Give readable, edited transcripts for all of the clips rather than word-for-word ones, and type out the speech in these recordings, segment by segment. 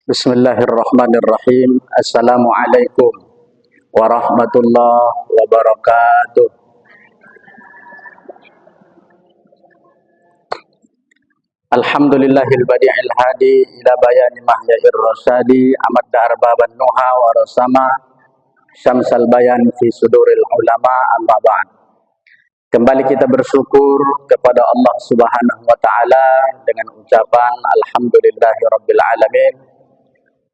Bismillahirrahmanirrahim. Assalamualaikum warahmatullahi wabarakatuh. Alhamdulillahil badi'il hadi ila bayani mahyair rasyadi amad darbaban nuha wa rasama syamsal bayan fi suduril ulama amma ba'd. Kembali kita bersyukur kepada Allah Subhanahu wa taala dengan ucapan alhamdulillahirabbil alamin.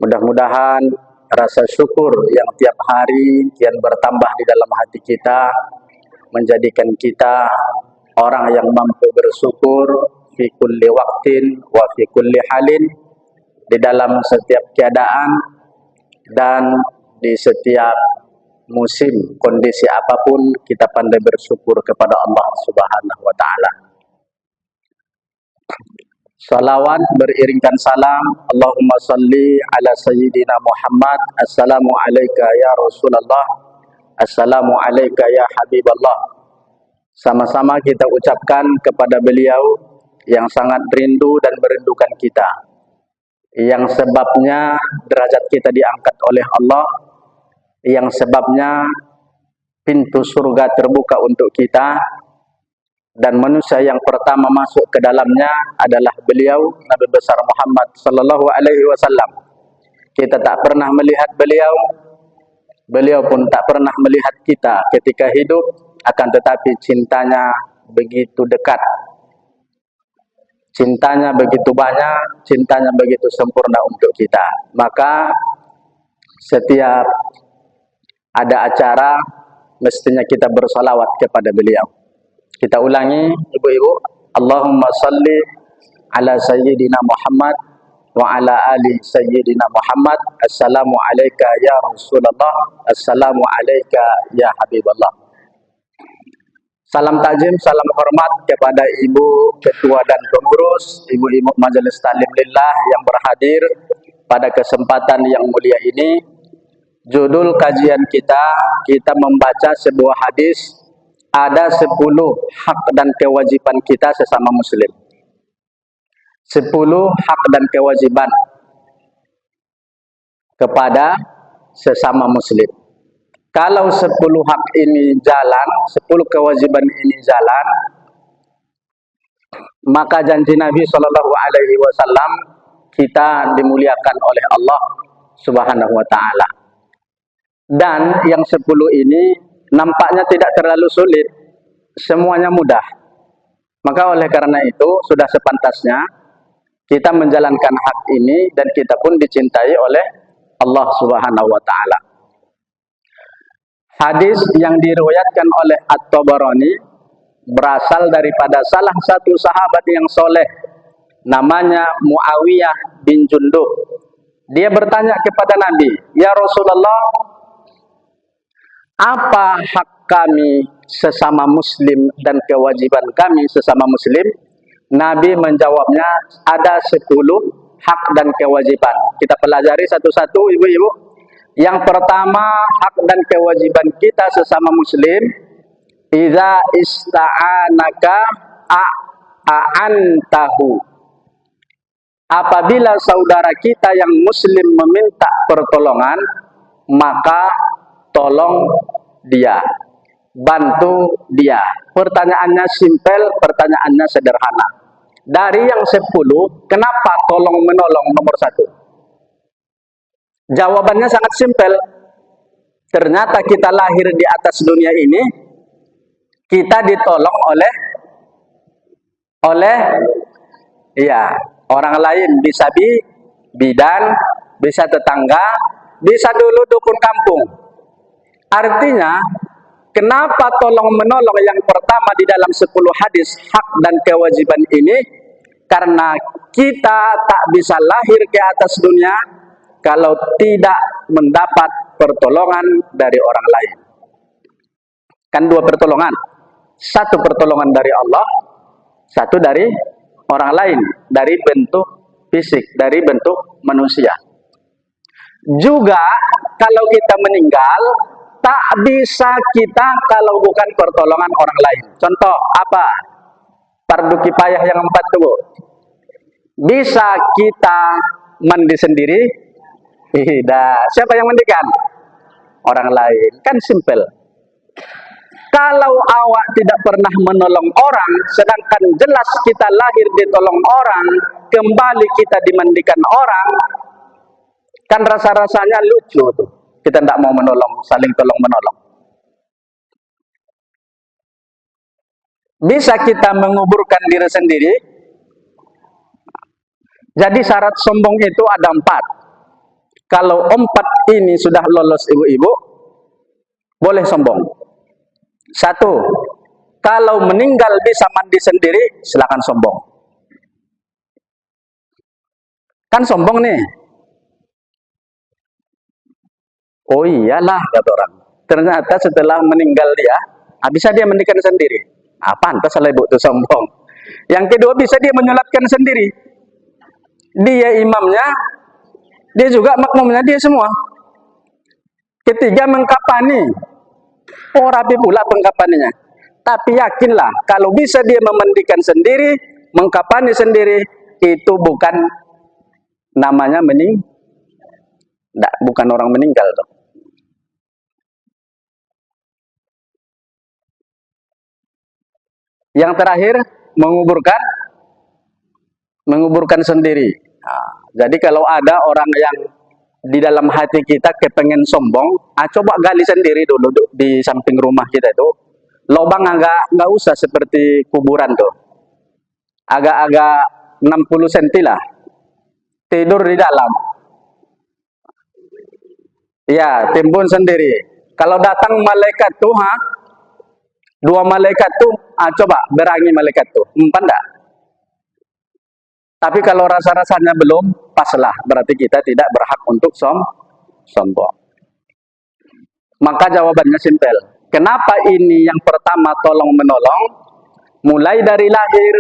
Mudah-mudahan rasa syukur yang tiap hari kian bertambah di dalam hati kita menjadikan kita orang yang mampu bersyukur fi kulli waqtin wa fi kulli halin, di dalam setiap keadaan dan di setiap musim, kondisi apapun kita pandai bersyukur kepada Allah Subhanahu wa taala. Salawat beriringkan salam. Allahumma salli ala sayyidina Muhammad. Assalamu alayka ya Rasulullah. Assalamu alayka ya Habiballah. Sama-sama kita ucapkan kepada beliau yang sangat rindu dan merindukan kita, yang sebabnya derajat kita diangkat oleh Allah, yang sebabnya pintu surga terbuka untuk kita, dan manusia yang pertama masuk ke dalamnya adalah beliau Nabi besar Muhammad sallallahu alaihi wasallam. Kita tak pernah melihat beliau, beliau pun tak pernah melihat kita ketika hidup, akan tetapi cintanya begitu dekat, cintanya begitu banyak, cintanya begitu sempurna untuk kita. Maka setiap ada acara mestinya kita bersalawat kepada beliau. Kita ulangi ibu-ibu. Allahumma salli ala sayyidina Muhammad wa ala ali sayyidina Muhammad. Assalamu alayka ya Rasulullah. Assalamu alayka ya Habiballah. Salam takzim, salam hormat kepada ibu ketua dan pengurus, ibu-ibu majelis taklim lillah yang berhadir pada kesempatan yang mulia ini. Judul kajian kita membaca sebuah hadis. Ada 10 hak dan kewajiban kita sesama muslim. 10 hak dan kewajiban kepada sesama muslim. Kalau 10 hak ini jalan, 10 kewajiban ini jalan, maka janji Nabi SAW kita dimuliakan oleh Allah Subhanahu wa taala. Dan yang 10 ini nampaknya tidak terlalu sulit, semuanya mudah. Maka oleh karena itu sudah sepantasnya kita menjalankan hak ini dan kita pun dicintai oleh Allah Subhanahu wa taala. Hadis yang diriwayatkan oleh At-Tabarani berasal daripada salah satu sahabat yang soleh, namanya Muawiyah bin Jundub. Dia bertanya kepada Nabi, "Ya Rasulullah, apa hak kami sesama muslim dan kewajiban kami sesama muslim?" Nabi menjawabnya, ada 10 hak dan kewajiban. Kita pelajari satu-satu ibu-ibu. Yang pertama, hak dan kewajiban kita sesama muslim, idza ista'anaka a'antahu. Apabila saudara kita yang muslim meminta pertolongan, maka tolong dia, bantu dia. Pertanyaannya simpel, pertanyaannya sederhana. Dari yang 10, kenapa tolong menolong nomor 1? Jawabannya sangat simpel. Ternyata kita lahir di atas dunia ini, kita ditolong oleh orang lain. Bisa bidan, bisa tetangga, bisa dulu dukun kampung. Artinya, kenapa tolong menolong yang pertama di dalam 10 hadis hak dan kewajiban ini? Karena kita tak bisa lahir ke atas dunia kalau tidak mendapat pertolongan dari orang lain. Kan 2 pertolongan. 1 pertolongan dari Allah, 1 dari orang lain, dari bentuk fisik, dari bentuk manusia. Juga kalau kita meninggal, tak bisa kita kalau bukan pertolongan orang lain. Contoh apa? Fardu kifayah yang 4 itu, Bu. Bisa kita mandi sendiri, Tidak. Siapa yang mandikan? Orang lain. Kan simple. Kalau awak tidak pernah menolong orang, sedangkan jelas kita lahir ditolong orang, kembali kita dimandikan orang, kan rasa-rasanya lucu tuh. Kita tidak mau menolong, saling tolong menolong. Bisa kita menguburkan diri sendiri. Jadi syarat sombong itu ada 4. Kalau 4 ini sudah lolos ibu-ibu, boleh sombong. 1, kalau meninggal bisa mandi sendiri, silakan sombong. Kan sombong nih. Oh iyalah, kata orang. Ternyata setelah meninggal dia, bisa dia mandikan sendiri. Pantas lah ibu itu sombong. Yang kedua, bisa dia menyolatkan sendiri. Dia imamnya, dia juga makmumnya, dia semua. Ketiga, mengkapani. Rapi pula pengkapaninya. Tapi yakinlah, kalau bisa dia memandikan sendiri, mengkapani sendiri, itu bukan namanya bukan orang meninggal. Yang terakhir, menguburkan sendiri. Jadi kalau ada orang yang di dalam hati kita kepengen sombong, coba gali sendiri dulu di samping rumah kita itu. Lubang nggak usah seperti kuburan tuh. Agak-agak 60 cm lah. Tidur di dalam. Ya, timbun sendiri. Kalau datang malaikat tuh, 2 malaikat tuh, coba berangi malaikat tuh. 4 enggak? Tapi kalau rasa-rasanya belum, paslah. Berarti kita tidak berhak untuk sombong. Maka jawabannya simpel. Kenapa ini yang pertama tolong-menolong? Mulai dari lahir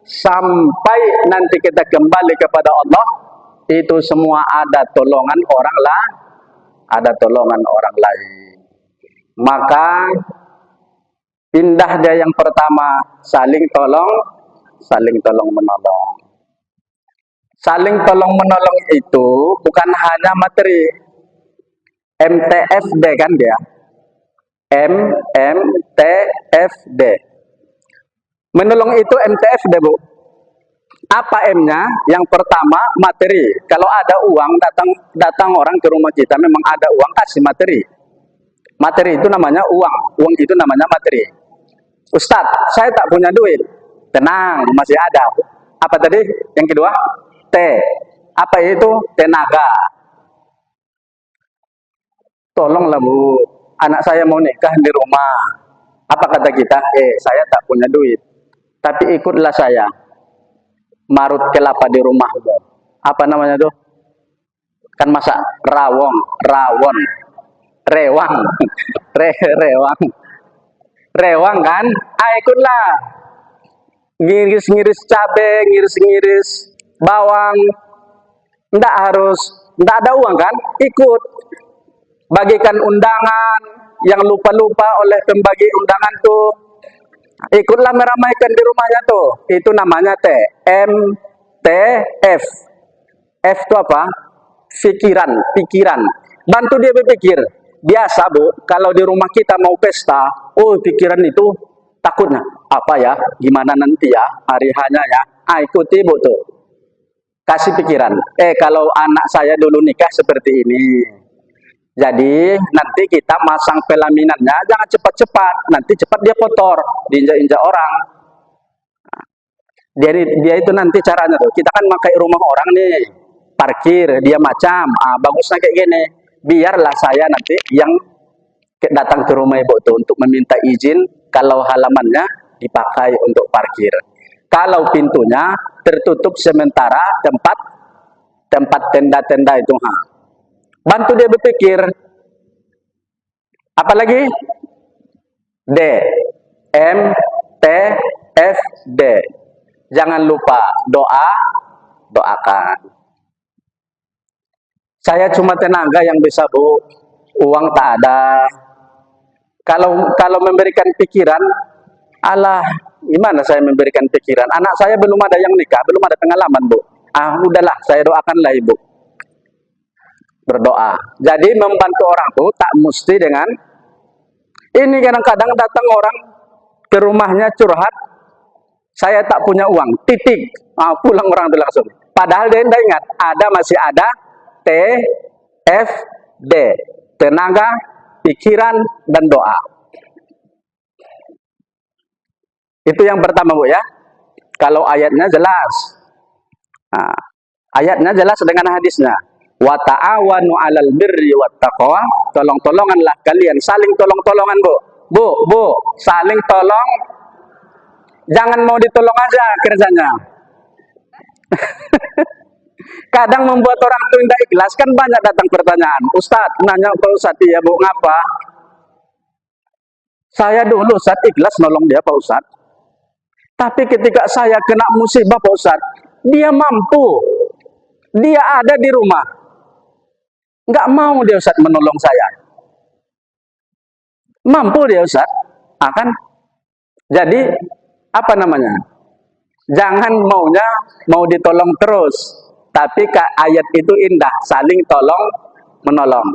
sampai nanti kita kembali kepada Allah, itu semua ada tolongan orang lain. Ada tolongan orang lain. Maka pindah dia yang pertama, saling tolong-menolong. Saling tolong-menolong itu bukan hanya materi. MTFD kan dia. MTFD. Menolong itu MTFD, Bu. Apa M-nya? Yang pertama, materi. Kalau ada uang, datang orang ke rumah kita, memang ada uang, kasih materi. Materi itu namanya uang. Uang itu namanya materi. Ustadz, saya tak punya duit. Tenang, masih ada. Apa tadi? Yang kedua? T. Apa itu? Tenaga. Tolonglah Bu, anak saya mau nikah di rumah. Apa kata kita? Saya tak punya duit. Tapi ikutlah saya. Marut kelapa di rumahmu. Apa namanya tuh? Kan masak rawon. Rewang. Rewang kan? Ikutlah. Ngiris-ngiris cabai, ngiris-ngiris bawang, ndak ada uang kan? Ikut. Bagikan undangan, yang lupa-lupa oleh pembagi undangan tuh, ikutlah meramaikan di rumahnya tuh. Itu namanya MTF. F itu apa? Pikiran. Bantu dia berpikir. Biasa Bu, kalau di rumah kita mau pesta, pikiran itu takutnya. Apa ya? Gimana nanti ya? Hari hanya ya? Ikuti Bu tuh. Kasih pikiran. Kalau anak saya dulu nikah seperti ini. Jadi nanti kita masang pelaminannya jangan cepat-cepat. Nanti cepat dia kotor, diinjak-injak orang. Dia itu nanti caranya tuh. Kita kan pakai rumah orang nih. Parkir, dia macam. Bagusnya kayak gini. Biarlah saya nanti yang datang ke rumah ibu tuh untuk meminta izin kalau halamannya dipakai untuk parkir. Kalau pintunya tertutup sementara tempat tenda-tenda itu. Bantu dia berpikir. Apalagi? D. M, T, F, D. Jangan lupa doakan. Saya cuma tenaga yang bisa Bu. Uang tak ada. Kalau memberikan pikiran, gimana saya memberikan pikiran? Anak saya belum ada yang nikah, belum ada pengalaman Bu. Udahlah, saya doakanlah Ibu. berdoa. Jadi membantu orang tuh tak mesti dengan ini. Kadang-kadang datang orang ke rumahnya curhat, saya tak punya uang, titik. Pulang orang itu langsung. Padahal dia tidak ingat, masih ada TFD, tenaga, pikiran, dan doa. Itu yang pertama, Bu ya. Kalau ayatnya jelas. Nah, ayatnya jelas dengan hadisnya. Wa ta'awanu 'alal birri wat taqwa. Tolong-tolonganlah kalian, saling tolong-tolongan, Bu, saling tolong. Jangan mau ditolong aja kerjanya. Kadang membuat orang itu tidak ikhlas, kan banyak datang pertanyaan. Ustadz, nanya Pak Ustadz, ya Bu, ngapa? Saya dulu Ustadz ikhlas nolong dia Pak Ustadz. Tapi ketika saya kena musibah Pak Ustadz, dia mampu. Dia ada di rumah. Nggak mau dia Ustadz menolong saya. Mampu dia Ustadz. Kan? Jadi, apa namanya? Jangan mau ditolong terus. Tapi ayat itu indah, saling tolong menolong.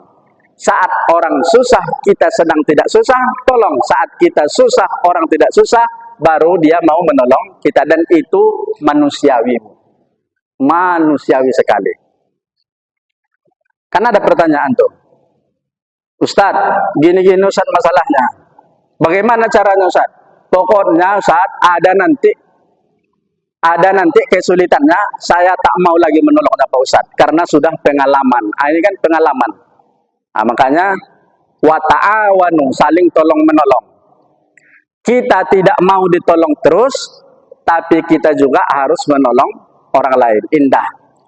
Saat orang susah, kita sedang tidak susah, tolong. Saat kita susah, orang tidak susah, baru dia mau menolong kita. Dan itu manusiawi. Manusiawi sekali. Karena ada pertanyaan tuh. Ustadz, gini-gini Ustadz masalahnya. Bagaimana caranya Ustadz? Pokoknya Ustadz, ada nanti kesulitannya, saya tak mau lagi menolongnya Pak Ustadz, karena sudah pengalaman. Ini kan pengalaman. Makanya wa ta'awanu, saling tolong menolong. Kita tidak mau ditolong terus, tapi kita juga harus menolong orang lain. Indah.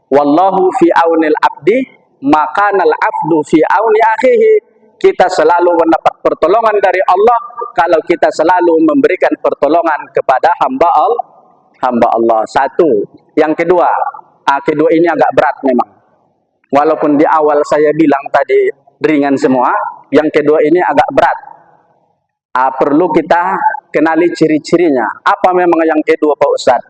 Wallahu fi aunil abdi, makanal abdu fi auni akhihi. Kita selalu mendapat pertolongan dari Allah kalau kita selalu memberikan pertolongan kepada hamba Allah. Satu. Yang kedua, kedua ini agak berat memang. Walaupun di awal saya bilang tadi ringan semua, yang kedua ini agak berat. Perlu kita kenali ciri-cirinya. Apa memang yang kedua Pak Ustadz?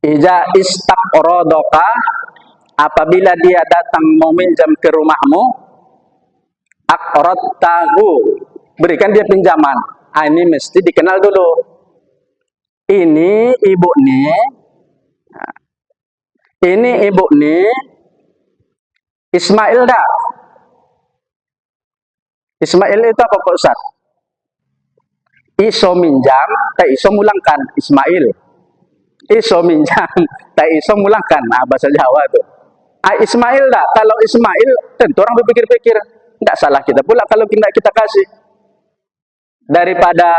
Ija istaqrodoka, apabila dia datang mau minjam ke rumahmu, aqradtahu, berikan dia pinjaman. Ini mesti dikenal dulu. Ini ibu nih, Ismail dah. Ismail itu apa Pak Ustaz? Iso minjam, tak iso mulangkan. Ismail. Iso minjam, tak iso mulangkan. Bahasa Jawa tuh. Ismail dah. Kalau Ismail, tentu orang berpikir-pikir, tidak salah kita pula kalau kita kasih. Daripada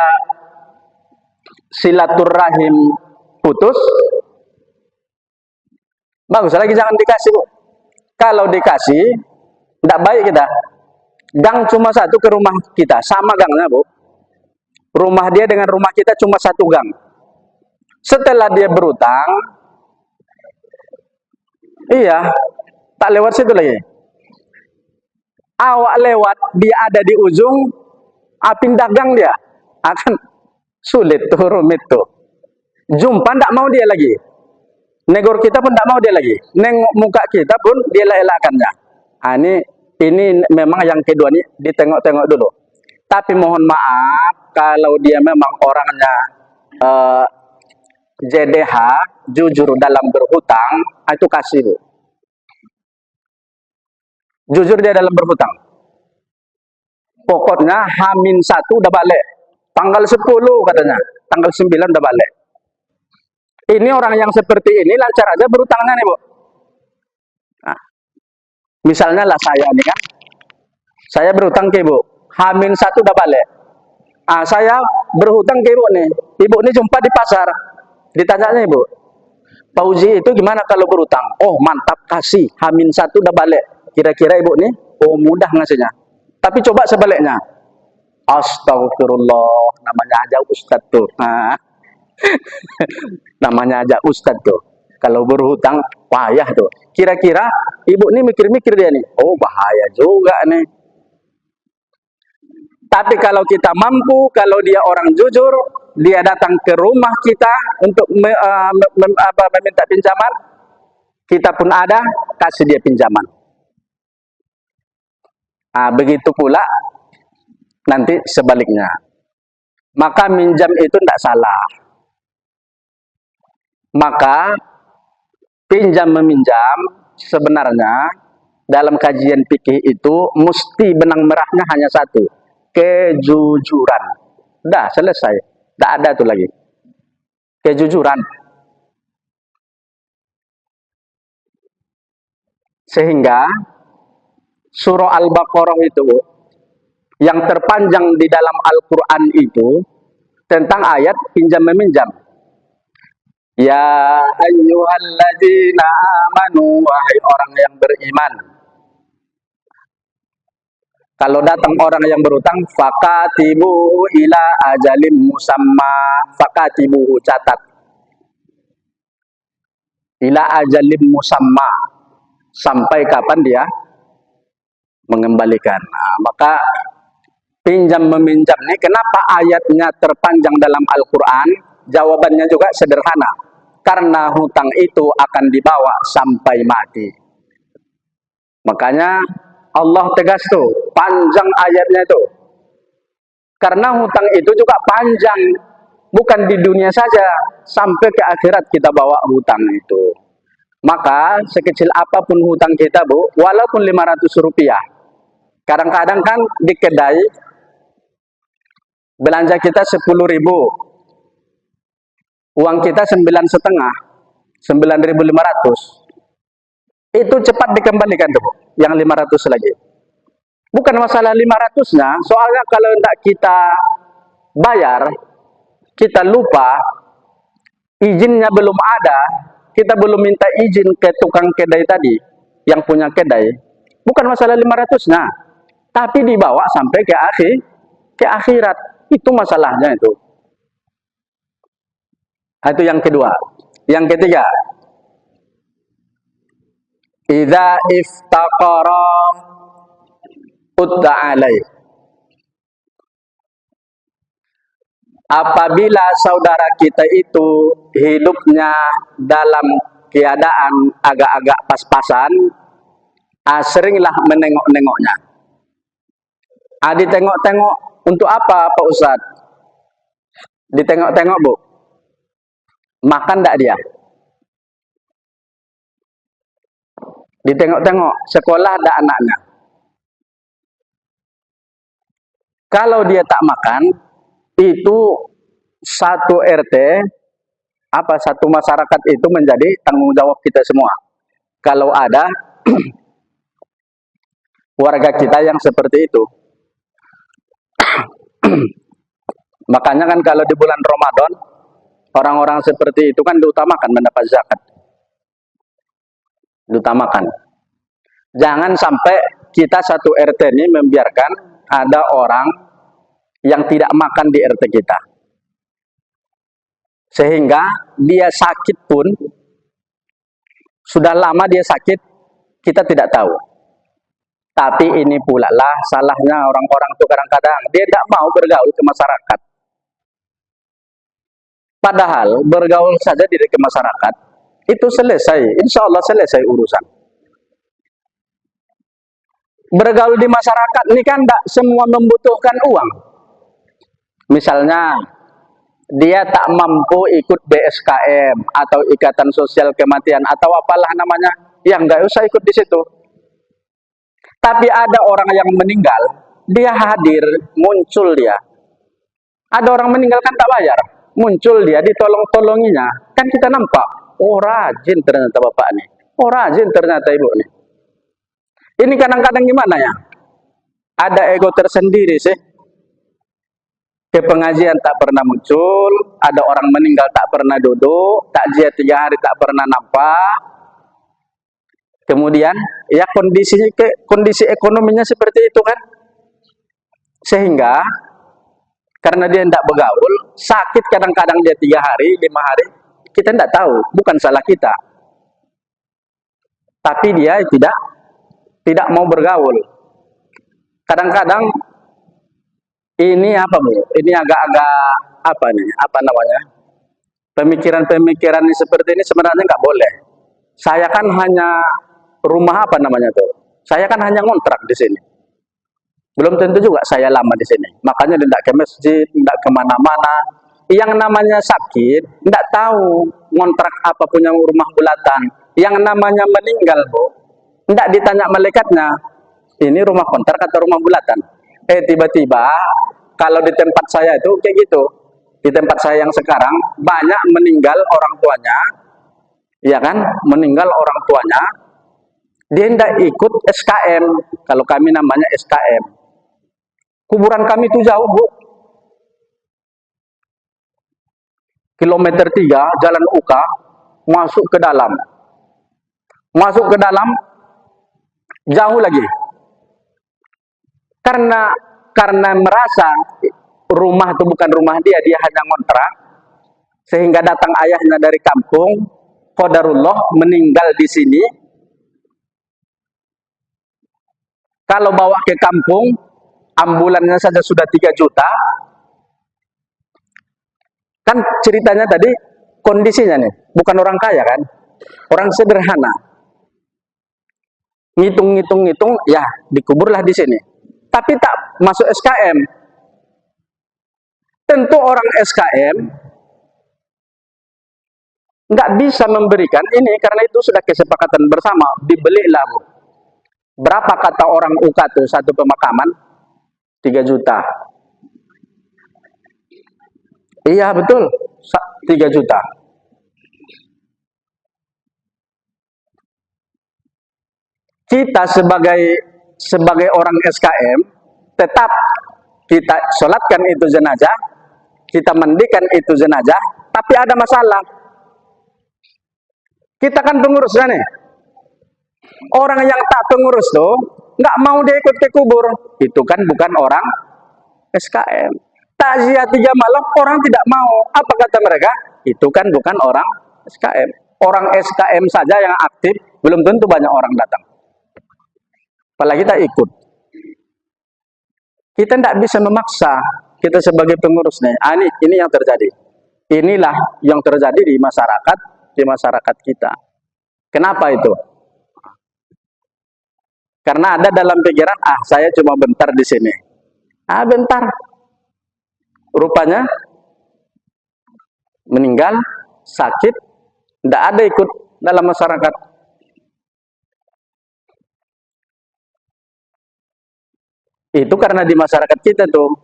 silaturahim putus, bagus lagi jangan dikasih, Bu. Kalau dikasih, tidak baik kita. Gang cuma satu ke rumah kita, sama gangnya, Bu. Rumah dia dengan rumah kita cuma satu gang. Setelah dia berutang, iya, tak lewat situ lagi. Awak lewat, dia ada di ujung, pindah gang dia. Akan sulit tuh, rumit tuh. Jumpa tidak mau dia lagi. Negor kita pun tidak mau dia lagi. Nengok muka kita pun dia elak-elakannya. Ini memang yang kedua ini ditengok-tengok dulu. Tapi mohon maaf kalau dia memang orangnya JDH, jujur dalam berhutang, itu kasih, Bu. Jujur dia dalam berhutang. Pokoknya H-1 udah balik. Tanggal 10 katanya. Tanggal 9 udah balik. Ini orang yang seperti ini lancar aja berhutangnya nih, Bu. Nah, misalnya lah saya nih kan. Saya berhutang ke Ibu. H-1 udah balik. Saya berhutang ke Ibu nih. Ibu ini jumpa di pasar. Ditanyanya Ibu, Pak Uji itu gimana kalau berhutang? Oh mantap, kasih. H-1 udah balik. Kira-kira Ibu nih, oh mudah ngasihnya. Tapi coba sebaliknya. Astagfirullah, namanya aja Ustadz tuh. Namanya aja Ustadz tuh. Kalau berhutang, payah tuh. Kira-kira Ibu ini mikir-mikir dia nih. Oh bahaya juga nih. Tapi kalau kita mampu, kalau dia orang jujur, dia datang ke rumah kita untuk meminta pinjaman, kita pun ada, kasih dia pinjaman. Nah, begitu pula nanti sebaliknya. Maka minjam itu tidak salah. Maka pinjam meminjam sebenarnya dalam kajian fikih itu mesti benang merahnya hanya satu, kejujuran. Dah selesai, tidak ada tuh lagi. Kejujuran. Sehingga surah Al-Baqarah itu yang terpanjang di dalam Al-Quran itu tentang ayat pinjam meminjam. Ya ayyuhalladzina amanu, wahai orang yang beriman. Kalau datang orang yang berutang, fakatibuhu ila ajalim musamma, fakatibuhu catat. Ila ajalim musamma, sampai kapan dia mengembalikan. Nah, maka pinjam meminjam ini kenapa ayatnya terpanjang dalam Al-Quran? Jawabannya juga sederhana. Karena hutang itu akan dibawa sampai mati. Makanya Allah tegas tuh, panjang ayatnya itu. Karena hutang itu juga panjang. Bukan di dunia saja, sampai ke akhirat kita bawa hutang itu. Maka sekecil apapun hutang kita, Bu, walaupun 500 rupiah. Kadang-kadang kan di kedai, belanja kita 10.000. Uang kita 9,5, 9.500. Itu cepat dikembalikan tuh, yang 500 lagi. Bukan masalah 500-nya, soalnya kalau tidak kita bayar, kita lupa, izinnya belum ada, kita belum minta izin ke tukang kedai tadi, yang punya kedai, bukan masalah 500-nya, tapi dibawa sampai ke akhirat. Itu masalahnya itu. Itu yang kedua. Yang ketiga, idza iftaqara utta'alai. Apabila saudara kita itu hidupnya dalam keadaan agak-agak pas-pasan, seringlah menengok-nengoknya. Ditengok-tengok untuk apa, Pak Ustadz? Ditengok-tengok, Bu. Makan enggak dia? Ditengok-tengok, sekolah ada anaknya. Kalau dia tak makan, itu satu RT, satu masyarakat itu menjadi tanggung jawab kita semua. Kalau ada warga kita yang seperti itu. Makanya kan kalau di bulan Ramadan, orang-orang seperti itu kan diutamakan mendapat zakat. Diutamakan. Jangan sampai kita satu RT ini membiarkan ada orang yang tidak makan di RT kita. Sehingga dia sakit pun, sudah lama dia sakit, kita tidak tahu. Tapi ini pula lah salahnya orang-orang itu kadang-kadang, dia tidak mau bergaul ke masyarakat. Padahal bergaul saja di masyarakat, itu selesai, insya Allah selesai urusan. Bergaul di masyarakat ini kan tidak semua membutuhkan uang. Misalnya, dia tak mampu ikut BSKM atau Ikatan Sosial Kematian atau apalah namanya, yang nggak usah ikut di situ. Tapi ada orang yang meninggal, dia hadir, muncul dia. Ada orang meninggal kan tak bayar, muncul dia, ditolong-tolonginya. Kan kita nampak, oh rajin ternyata bapak nih, oh rajin ternyata ibu nih. Ini kadang-kadang gimana ya? Ada ego tersendiri sih. Ke pengajian tak pernah muncul, ada orang meninggal tak pernah duduk, takziah 3 hari tak pernah nampak. Kemudian, ya kondisi ekonominya seperti itu kan. Sehingga, karena dia tidak bergaul, sakit kadang-kadang dia 3 hari, 5 hari, kita tidak tahu, bukan salah kita. Tapi dia tidak mau bergaul. Kadang-kadang ini apa, Bu? Ini agak-agak apa nih? Apa namanya? Pemikiran-pemikiran seperti ini sebenarnya nggak boleh. Saya kan hanya rumah apa namanya tuh? Saya kan hanya ngontrak di sini. Belum tentu juga saya lama di sini. Makanya tidak ke masjid, tidak kemana-mana. Yang namanya sakit, tidak tahu ngontrak apa punya rumah bulatan. Yang namanya meninggal, Bu, tidak ditanya malaikatnya, ini rumah kontrak atau rumah bulatan. Tiba-tiba, kalau di tempat saya itu kayak gitu. Di tempat saya yang sekarang, banyak meninggal orang tuanya, ya kan? Meninggal orang tuanya, dia tidak ikut SKM. Kalau kami namanya SKM. Kuburan kami itu jauh, Bu. Kilometer 3, jalan UK, masuk ke dalam. Masuk ke dalam, jauh lagi. Karena merasa rumah itu bukan rumah dia, dia hanya ngontrak, sehingga datang ayahnya dari kampung, qadarullah meninggal di sini. Kalau bawa ke kampung, ambulannya saja sudah 3 juta. Kan ceritanya tadi, kondisinya nih, bukan orang kaya kan, orang sederhana. Ngitung-ngitung, ya dikuburlah di sini. Tapi tak masuk SKM. Tentu orang SKM nggak bisa memberikan ini, karena itu sudah kesepakatan bersama, dibelilah, Bu. Berapa kata orang UK tuh satu pemakaman? 3 juta. Iya betul, 3 juta. Kita sebagai orang SKM, tetap kita sholatkan itu jenazah, kita mandikan itu jenazah, tapi ada masalah. Kita kan pengurusnya nih. Orang yang tak pengurus tuh nggak mau dia ikut ke kubur, itu kan bukan orang SKM. Takziah 3 malam orang tidak mau. Apa kata mereka? Itu kan bukan orang SKM. Orang SKM saja yang aktif, belum tentu banyak orang datang. Apalagi kita ikut. Kita tidak bisa memaksa, kita sebagai pengurusnya. Ini yang terjadi. Inilah yang terjadi di masyarakat kita. Kenapa itu? Karena ada dalam pikiran, saya cuma bentar di sini. Bentar. Rupanya meninggal, sakit, tidak ada ikut dalam masyarakat. Itu karena di masyarakat kita tuh,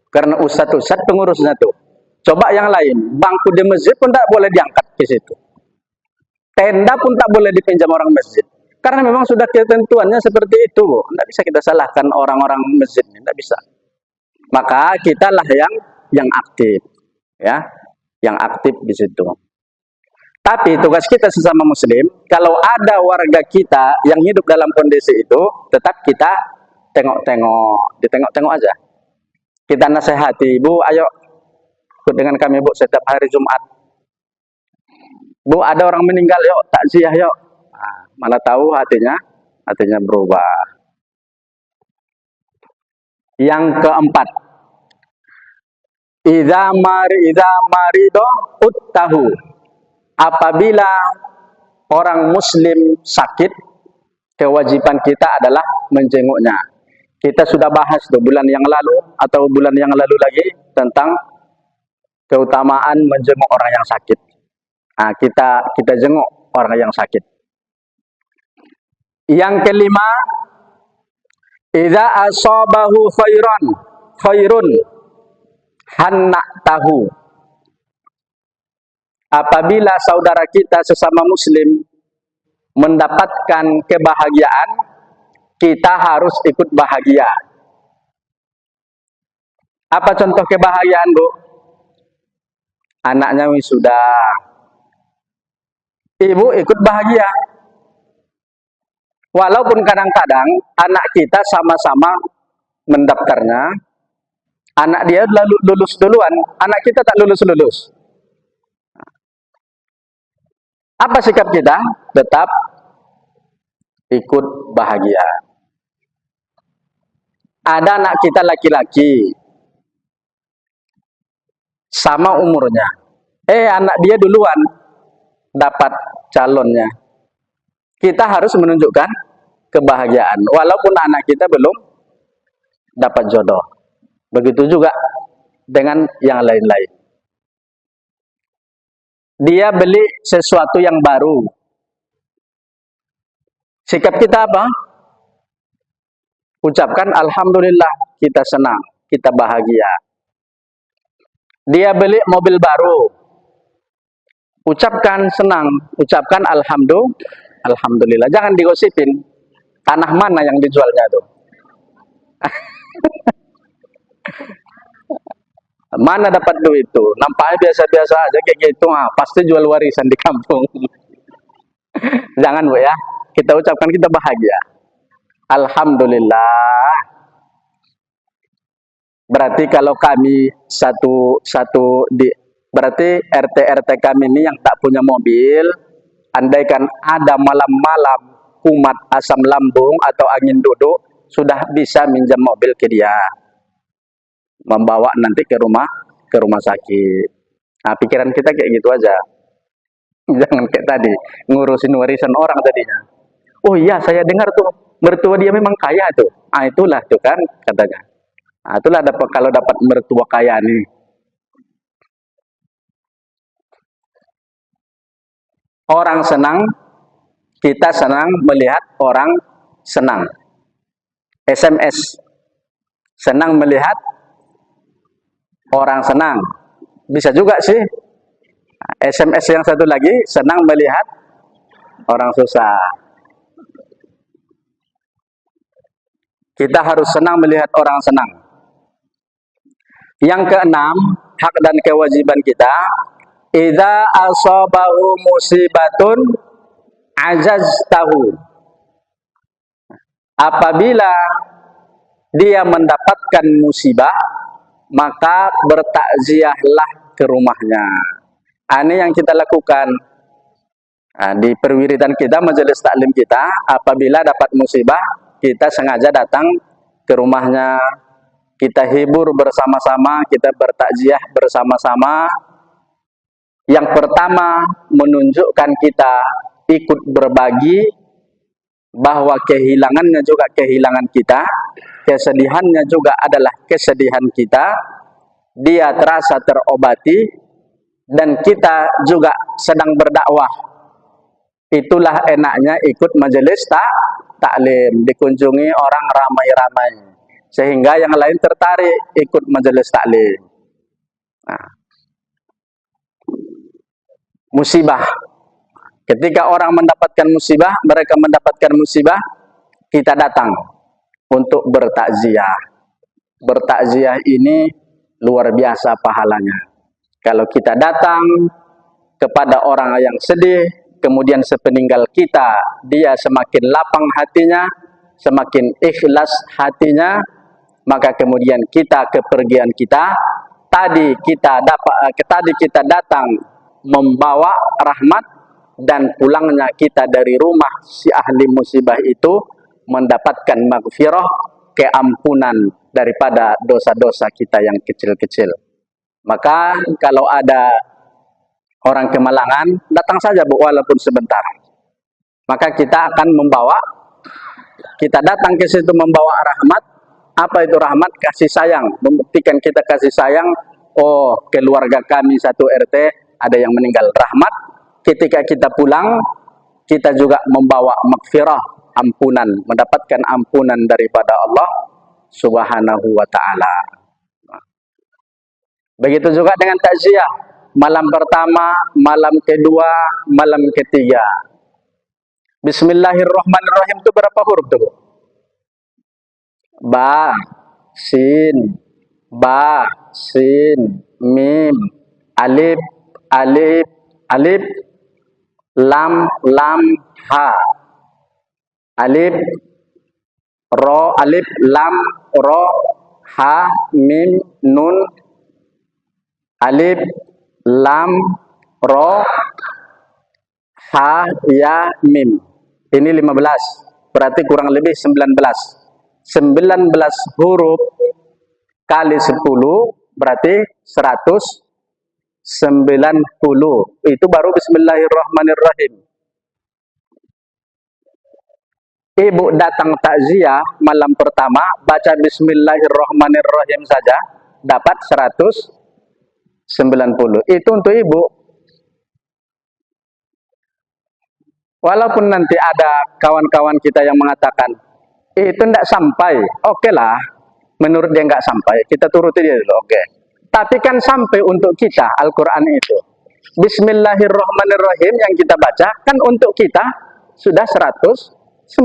karena ustadz pengurusnya tuh. Coba yang lain, bangku di masjid pun tak boleh diangkat ke situ. Tenda pun tak boleh dipinjam orang masjid. Karena memang sudah ketentuannya seperti itu, Bu. Tidak bisa kita salahkan orang-orang masjid, tidak bisa. Maka kitalah yang aktif, ya, yang aktif di situ. Tapi tugas kita sesama muslim, kalau ada warga kita yang hidup dalam kondisi itu, tetap kita ditengok-tengok aja. Kita nasihati, Bu, ayo ikut dengan kami, Bu, setiap hari Jumat. Bu, ada orang meninggal, yuk, takziah, yuk. Mana tahu hatinya berubah. Yang keempat, idza marido uttahu. Apabila orang muslim sakit, kewajiban kita adalah menjenguknya. Kita sudah bahas tuh bulan yang lalu atau bulan yang lalu lagi tentang keutamaan menjenguk orang yang sakit. Kita jenguk orang yang sakit. Yang kelima, idza asabahu khairun hanna'tahu. Apabila saudara kita sesama muslim mendapatkan kebahagiaan, kita harus ikut bahagia. Apa contoh kebahagiaan, Bu? Anaknya wisuda, ibu ikut bahagia. Walaupun kadang-kadang anak kita sama-sama mendaftarnya, anak dia lalu lulus duluan, anak kita tak lulus-lulus. Apa sikap kita? Tetap ikut bahagia. Ada anak kita laki-laki, sama umurnya. Anak dia duluan dapat calonnya. kita harus menunjukkan kebahagiaan walaupun anak kita belum dapat jodoh. Begitu juga dengan yang lain-lain. Dia beli sesuatu yang baru. Sikap kita apa? Ucapkan alhamdulillah, kita senang, kita bahagia. Dia beli mobil baru. Ucapkan senang, ucapkan alhamdulillah. Jangan digosipin. Tanah mana yang dijualnya tuh? Mana dapat duit itu? Nampaknya biasa-biasa aja kayak gitu. Pasti jual warisan di kampung. Jangan Bu ya. Kita ucapkan kita bahagia. Alhamdulillah. Berarti kalau kami berarti RT kami ini yang tak punya mobil, andaikan ada malam-malam kumat asam lambung atau angin duduk, sudah bisa minjam mobil ke dia. Membawa nanti ke rumah sakit. Nah, pikiran kita kayak gitu aja. Jangan kayak tadi ngurusin warisan orang tadinya. Oh iya, saya dengar tuh mertua dia memang kaya tuh. Ah, itulah tuh kan katanya. Nah, itulah kalau dapat mertua kaya nih. Orang senang, kita senang melihat orang senang. SMS senang melihat orang senang. Bisa juga sih. SMS yang satu lagi, senang melihat orang susah. Kita harus senang melihat orang senang. Yang keenam, hak dan kewajiban kita, idza asabahu musibatun ajaztahu. Apabila dia mendapatkan musibah, maka bertakziahlah ke rumahnya. Ini yang kita lakukan. Di perwiridan kita, majelis taklim kita, apabila dapat musibah, kita sengaja datang ke rumahnya, kita hibur bersama-sama, kita bertakziah bersama-sama. Yang pertama, menunjukkan kita ikut berbagi, bahwa kehilangannya juga kehilangan kita, kesedihannya juga adalah kesedihan kita, dia terasa terobati, dan kita juga sedang berdakwah. Itulah enaknya ikut majelis taklim, dikunjungi orang ramai-ramai, sehingga yang lain tertarik ikut majelis taklim. Nah, musibah. Ketika orang mendapatkan musibah, mereka mendapatkan musibah, kita datang untuk bertakziah. Bertakziah ini luar biasa pahalanya. Kalau kita datang kepada orang yang sedih, kemudian sepeninggal kita, dia semakin lapang hatinya, semakin ikhlas hatinya, maka kemudian kita kepergian kita, tadi kita datang membawa rahmat, dan pulangnya kita dari rumah si ahli musibah itu mendapatkan maghfirah, keampunan daripada dosa-dosa kita yang kecil-kecil. Maka kalau ada orang kemalangan, datang saja Bu, walaupun sebentar. Maka kita akan kita datang ke situ membawa rahmat. Apa itu rahmat? Kasih sayang. Membuktikan kita kasih sayang. Oh, keluarga kami satu RT ada yang meninggal. Rahmat. Ketika kita pulang, kita juga membawa maghfirah, ampunan, mendapatkan ampunan daripada Allah Subhanahu wa ta'ala. Begitu juga dengan takziah. Malam pertama, malam kedua, malam ketiga. Bismillahirrahmanirrahim itu berapa huruf tuh? Ba, sin, mim, alif, lam, ha. Alif, lam, ro, ha, mim, nun. Alif, lam, ro, ha, ya, mim. Ini 15. Berarti kurang lebih 19. 19 huruf kali 10 berarti 190. Itu baru bismillahirrahmanirrahim. ibu datang takziah malam pertama, baca Bismillahirrahmanirrahim saja, dapat 190. Itu untuk ibu. Walaupun nanti ada kawan-kawan kita yang mengatakan, itu tidak sampai. Oke lah, menurut dia nggak sampai, kita turuti dia dulu, oke. Tapi kan sampai untuk kita Al-Quran itu. Bismillahirrahmanirrahim yang kita baca, kan untuk kita sudah 190.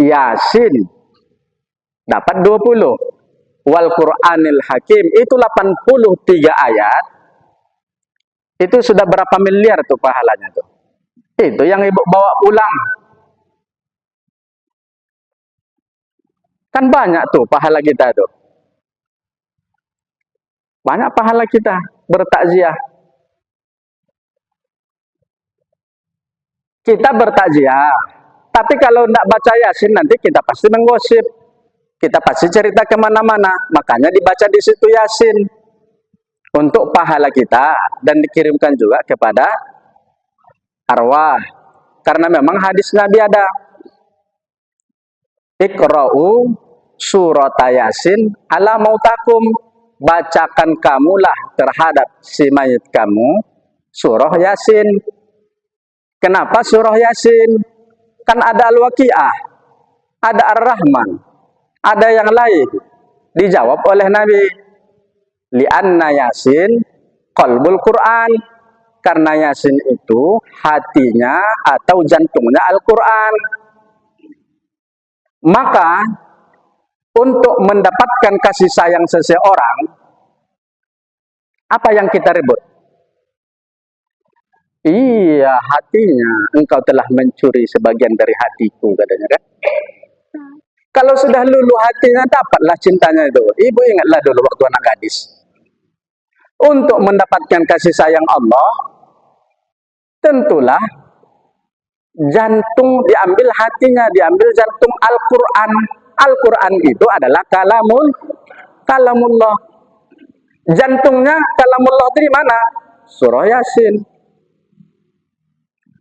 Yasin dapat 20. Wal Qur'anil Hakim itu 83 ayat. Itu sudah berapa miliar tuh pahalanya tuh. Itu yang ibu bawa pulang. Kan banyak tuh pahala kita tuh. Banyak pahala kita bertakziah. Kita bertakziah. Tapi kalau tidak baca Yasin nanti kita pasti menggosip. Kita pasti cerita kemana-mana. Makanya dibaca di situ Yasin. Untuk pahala kita. Dan dikirimkan juga kepada arwah. Karena memang hadis Nabi ada. Iqra'u surat Yasin ala mautakum. Bacakan kamulah terhadap si mayit kamu surah Yasin. Kenapa surah Yasin? Kan ada Al-Waqi'ah, ada Ar-Rahman, ada yang lain. Dijawab oleh Nabi, li'anna Yasin qalbul Quran. Karena Yasin itu hatinya atau jantungnya Al-Quran. Maka untuk mendapatkan kasih sayang seseorang, apa yang kita ribut? Iya, hatinya. Engkau telah mencuri sebagian dari hatiku, katanya kan. Kalau sudah luluh hatinya, dapatlah cintanya itu. Ibu ingatlah dulu waktu anak gadis. Untuk mendapatkan kasih sayang Allah, tentulah jantung diambil hatinya, diambil jantung Al-Quran. Al-Quran itu adalah kalamullah. Jantungnya kalamullah itu di mana? Surah Yasin.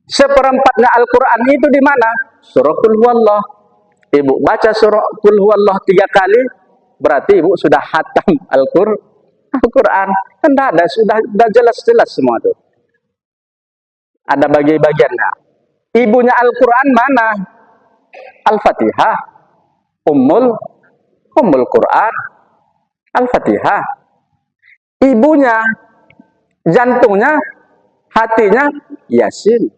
Seperempatnya Al-Quran itu di mana? Surah Qul Huwallah. Ibu baca surah Qul Huwallah 3 kali, berarti ibu sudah hatam Al-Quran. Tidak ada, sudah jelas-jelas semua itu. Ada bagian-bagiannya. Ibunya Al-Quran mana? Al-Fatihah. Ummul Quran. Al-Fatihah. Ibunya, jantungnya, hatinya Yasin.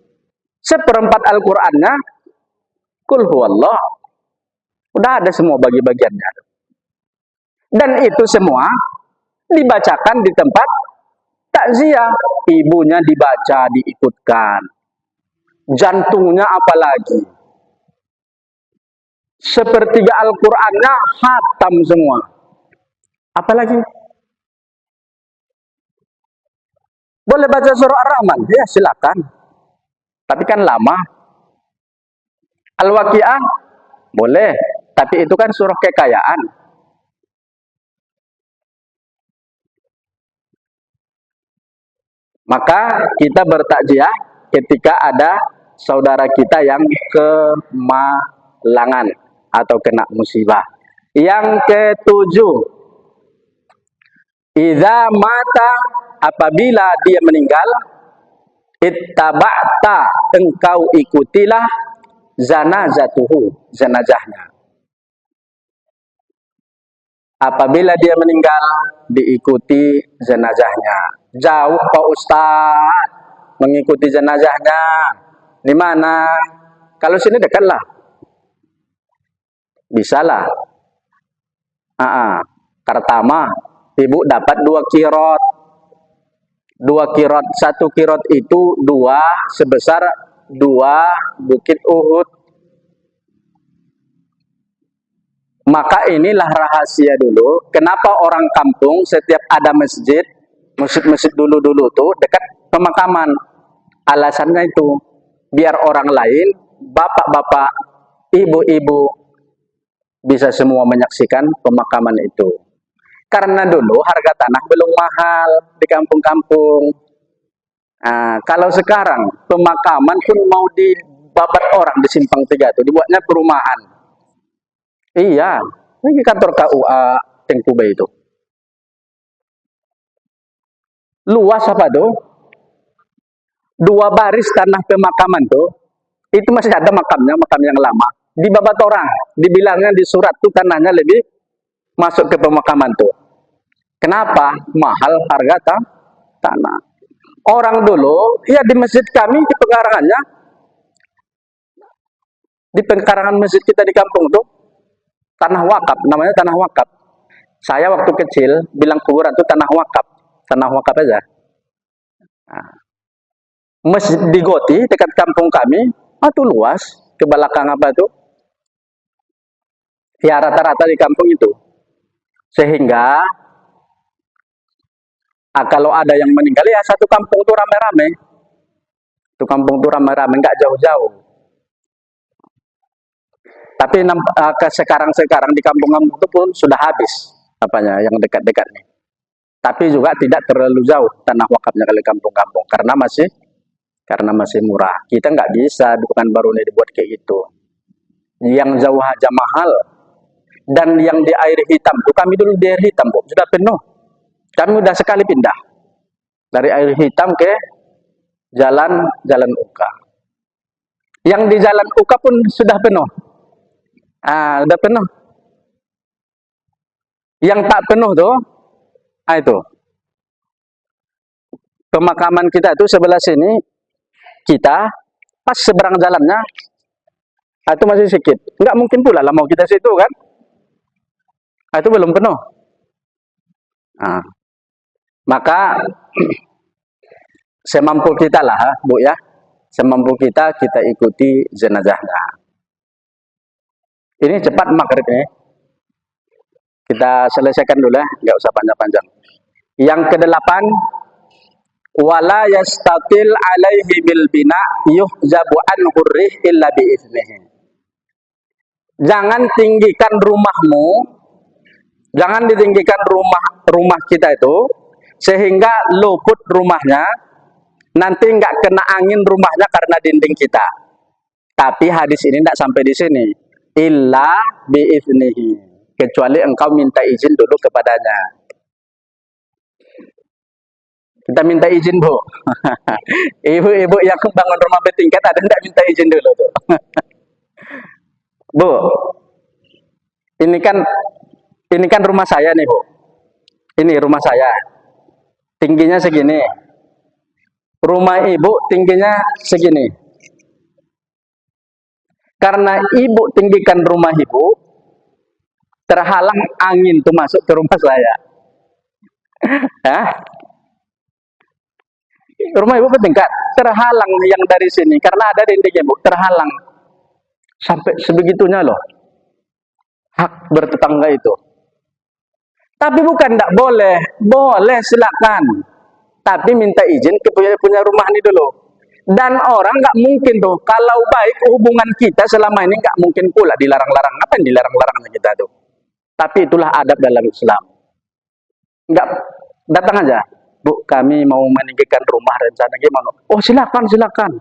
Seperempat Al-Qurannya Qul Huwallah. Udah ada semua bagi-bagiannya. Dan itu semua dibacakan di tempat takziah. Ibunya dibaca, diikutkan. Jantungnya apalagi. Sepertiga Al-Qurannya hatam semua. Apalagi? Boleh baca surah Ar-Rahman? Ya silakan. Tapi kan lama. Al-Waqi'ah? Boleh. Tapi itu kan surah kekayaan. Maka kita bertakziah ketika ada saudara kita yang kemalangan atau kena musibah. Yang ketujuh, idza mata, apabila dia meninggal, ittaba'ta, engkau ikutilah zanazatuhu, jenazahnya. Apabila dia meninggal, diikuti jenazahnya. Jauh Pak Ustaz mengikuti jenazahnya. Di mana? Kalau sini dekat lah. Bisalah. Pertama, ibu dapat 2 kirot. 2 kirot, 1 kirot itu 2 sebesar 2 bukit Uhud. Maka inilah rahasia dulu. Kenapa orang kampung setiap ada masjid dulu-dulu tuh dekat pemakaman. Alasannya itu biar orang lain, bapak-bapak, ibu-ibu bisa semua menyaksikan pemakaman itu. Karena dulu harga tanah belum mahal di kampung-kampung. Nah, kalau sekarang pemakaman pun mau babat orang di Simpang 3 itu dibuatnya perumahan. Iya, ini kantor KUA Tengkube itu. Luas apa tuh? 2 baris tanah pemakaman tuh. Itu masih ada makamnya, makam yang lama. Di babat orang, dibilangnya di surat tuh tanahnya lebih masuk ke pemakaman tuh. Kenapa? Mahal harga tanah. Orang dulu, ya di masjid kami, di pengkarangan masjid kita di kampung tuh, tanah wakaf, namanya tanah wakaf. Saya waktu kecil bilang kuburan itu tanah wakaf aja. Nah, masjid di Goti dekat kampung kami, itu luas, ke belakang apa itu? Ya rata-rata di kampung itu. Sehingga kalau ada yang meninggal ya satu kampung tuh rame-rame. Satu kampung tuh rame-rame, nggak jauh-jauh. Tapi sekarang di kampung-kampung itu pun sudah habis apanya yang dekat-dekat nih. Tapi juga tidak terlalu jauh tanah wakafnya kali kampung-kampung karena masih murah. Kita nggak bisa bukan baru ini dibuat kayak gitu. Yang jauh aja mahal. Dan yang di air hitam tuh kami dulu di air hitam Bu, sudah penuh. Kami udah sekali pindah dari air hitam ke jalan Uka. Yang di jalan Uka pun sudah penuh. Udah penuh. Yang tak penuh tuh, itu pemakaman kita itu sebelah sini, kita pas seberang jalannya, itu masih sedikit. Nggak mungkin pula lah mau kita situ kan? Itu belum penuh. Maka semampu kita lah, Bu ya, semampu kita ikuti jenazahnya. Ini cepat maghrib nih. Kita selesaikan dulu ya, nggak usah panjang-panjang. Yang ke-8, wala yastatil alaihi bil bina yuhjabu anhu rih illa biiznihi. Jangan tinggikan rumahmu, jangan ditinggikan rumah kita itu sehingga luput rumahnya, nanti nggak kena angin rumahnya karena dinding kita. Tapi hadis ini tidak sampai di sini. Illa biiznihi, kecuali engkau minta izin dulu kepadanya. Kita minta izin Bu. Ibu-ibu yang bangun rumah bertingkat ada tidak minta izin dulu tuh? Bu, ini kan rumah saya nih Bu. Ini rumah saya. Tingginya segini. Rumah ibu tingginya segini. Karena ibu tinggikan rumah ibu, terhalang angin tuh masuk ke rumah saya. Hah? Rumah ibu bertingkat, terhalang yang dari sini karena ada dindingnya Bu, terhalang. Sampai sebegitunya loh. Hak bertetangga itu. Tapi bukan tidak boleh, boleh silakan. Tapi minta izin ke punya rumah ini dulu. Dan orang nggak mungkin tuh, kalau baik hubungan kita selama ini nggak mungkin pula dilarang-larang. Ngapain dilarang-larang kita tuh? Tapi itulah adab dalam Islam. Nggak, datang aja. Bu, kami mau meninggikan rumah rencana gimana? Oh silakan.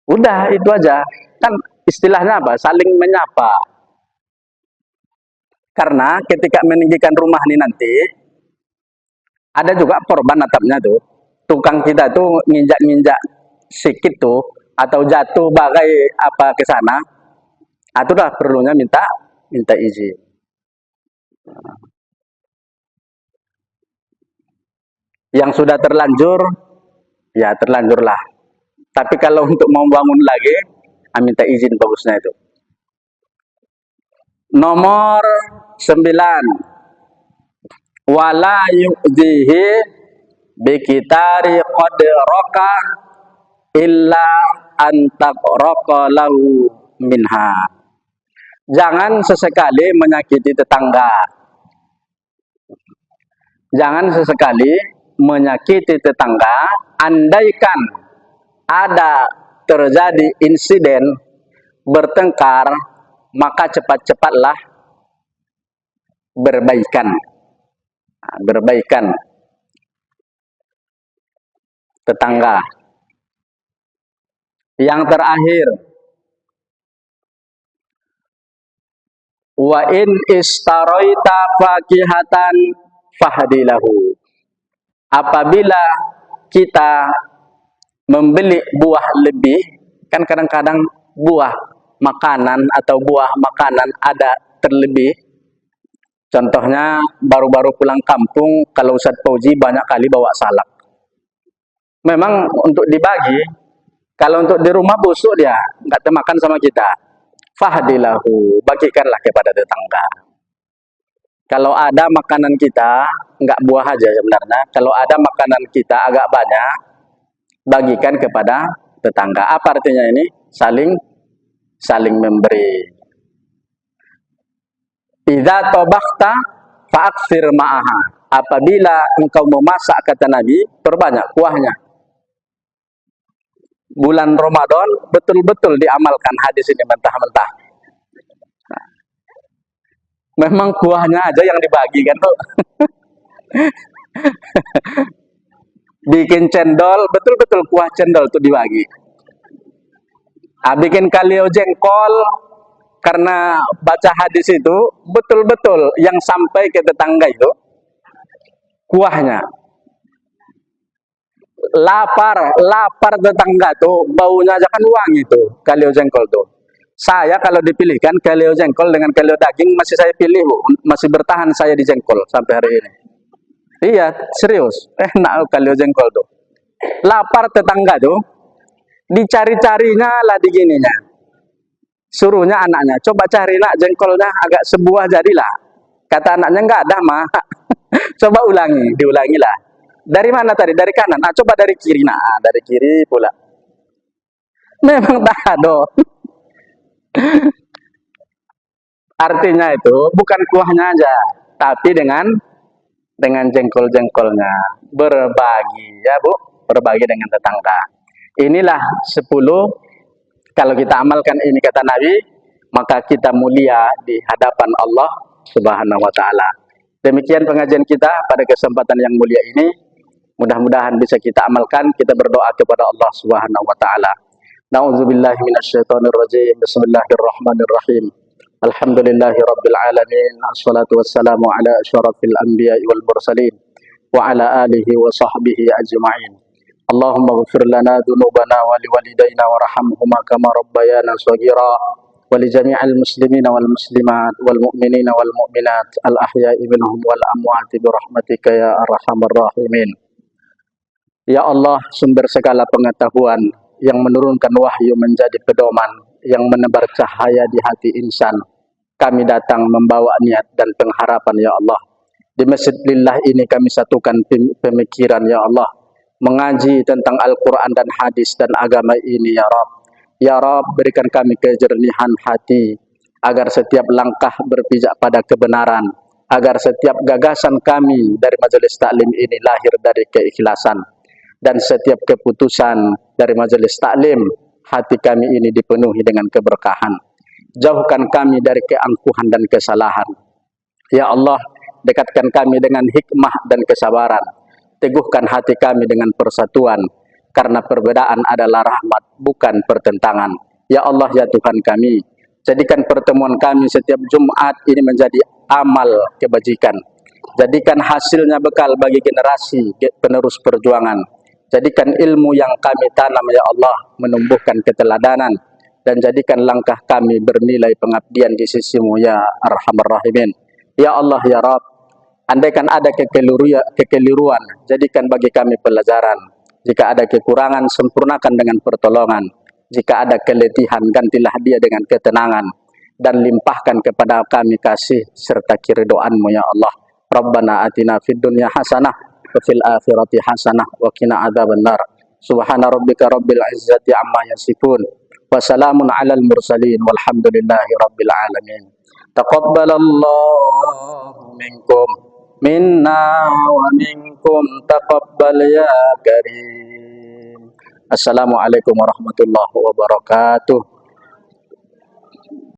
Udah itu aja. Kan istilahnya apa? Saling menyapa. Karena ketika meninggikan rumah ini nanti, ada juga korban atapnya tuh. Tukang kita tuh nginjak-nginjak sikit tuh, atau jatuh bagai apa ke sana, itulah perlunya minta izin. Yang sudah terlanjur, ya terlanjurlah. Tapi kalau untuk mau bangun lagi, minta izin bagusnya itu. Nomor 9, wala yu'zihi bikitari qadraka illa antaqraqa lahu minha. Jangan sesekali menyakiti tetangga. Jangan sesekali menyakiti tetangga, andaikan ada terjadi insiden bertengkar, maka cepat-cepatlah berbaikan. Berbaikan tetangga. Yang terakhir, wa in istaroita fakihatan fahdilahu. Apabila kita membeli buah lebih, kan kadang-kadang buah makanan atau buah makanan ada terlebih. Contohnya baru-baru pulang kampung, kalau Ustadz Fauzi banyak kali bawa salak. Memang untuk dibagi, kalau untuk di rumah busuk dia, nggak termakan sama kita. Fahdilahu, bagikanlah kepada tetangga. Kalau ada makanan kita, nggak buah aja sebenarnya. Kalau ada makanan kita agak banyak, bagikan kepada tetangga. Apa artinya ini? Saling memberi. Idza tabakta fa'aksir ma'aha. Apabila engkau memasak, kata Nabi, perbanyak kuahnya. Bulan Ramadan betul-betul diamalkan hadis ini mentah-mentah. Nah, memang kuahnya aja yang dibagikan tuh. Bikin cendol, betul-betul kuah cendol tuh dibagi. Bikin kalio jengkol, karena baca hadis itu, betul-betul yang sampai ke tetangga itu, kuahnya. Lapar tetangga tuh, baunya aja kan wangi tuh, kalio jengkol tuh. Saya kalau dipilihkan kalio jengkol dengan kalio daging, masih saya pilih, Bu. Masih bertahan saya di jengkol sampai hari ini. Iya, serius. Enak kalio jengkol tuh. Lapar tetangga tuh, dicari-carinya lah digininya. Suruhnya anaknya, coba cari nak jengkolnya agak sebuah jadilah. Kata anaknya, enggak ada mah. Coba ulangi, diulangilah. Dari mana tadi? Dari kanan. Nah, coba dari kiri. Nah, dari kiri pula. Memang tak ada. Artinya itu bukan kuahnya aja, tapi dengan jengkol-jengkolnya. Berbagi ya, Bu. Berbagi dengan tetangga. Inilah 10. Kalau kita amalkan ini, kata Nabi, maka kita mulia di hadapan Allah Subhanahu wa taala. Demikian pengajian kita pada kesempatan yang mulia ini. Mudah-mudahan bisa kita amalkan. Kita berdoa kepada Allah Subhanahu wa taala. Nauzubillahi minasyaitonir rajim. Bismillahirrahmanirrahim. Alhamdulillahi rabbil alamin. Assalatu wassalamu ala asyrafil anbiya'i wal mursalin wa ala alihi wa sahbihi ajma'in. Allahumma ighfir lana dhunubana wa liwalidayna warhamhuma kama rabbayana shaghira wa li jami'il muslimina wal muslimat wal mu'minina wal mu'minat al ahya'i minhum wal amwati bi rahmatika ya arhamar rahimin. Ya Allah, sumber segala pengetahuan yang menurunkan wahyu menjadi pedoman, yang menebar cahaya di hati insan. Kami datang membawa niat dan pengharapan, ya Allah. Di Masjid Lillah ini kami satukan pemikiran, ya Allah, mengaji tentang Al-Quran dan hadis dan agama ini, ya Rabb. Ya Rabb, berikan kami kejernihan hati, agar setiap langkah berpijak pada kebenaran, agar setiap gagasan kami dari majelis taklim ini lahir dari keikhlasan, dan setiap keputusan dari majelis taklim, hati kami ini dipenuhi dengan keberkahan. Jauhkan kami dari keangkuhan dan kesalahan. Ya Allah, dekatkan kami dengan hikmah dan kesabaran. Teguhkan hati kami dengan persatuan, karena perbedaan adalah rahmat, bukan pertentangan. Ya Allah, ya Tuhan kami, jadikan pertemuan kami setiap Jumat ini menjadi amal kebajikan. Jadikan hasilnya bekal bagi generasi penerus perjuangan. Jadikan ilmu yang kami tanam, ya Allah, menumbuhkan keteladanan, dan jadikan langkah kami bernilai pengabdian di sisimu, ya Arhamar Rahimin. Ya Allah, ya Rabb, andaikan ada kekeliruan, jadikan bagi kami pelajaran. Jika ada kekurangan, sempurnakan dengan pertolongan. Jika ada keletihan, gantilah dia dengan ketenangan, dan limpahkan kepada kami kasih serta keridhaan-Mu, ya Allah. Rabbana atina fid dunya hasanah wa fil akhirati hasanah wa qina adzabannar. Subhana rabbika rabbil izzati amma yasifun wa salamun alal mursalin walhamdulillahi rabbil alamin. Taqabbalallahu minkum minna wa minkum taqabbal ya karim. Assalamualaikum warahmatullahi wabarakatuh.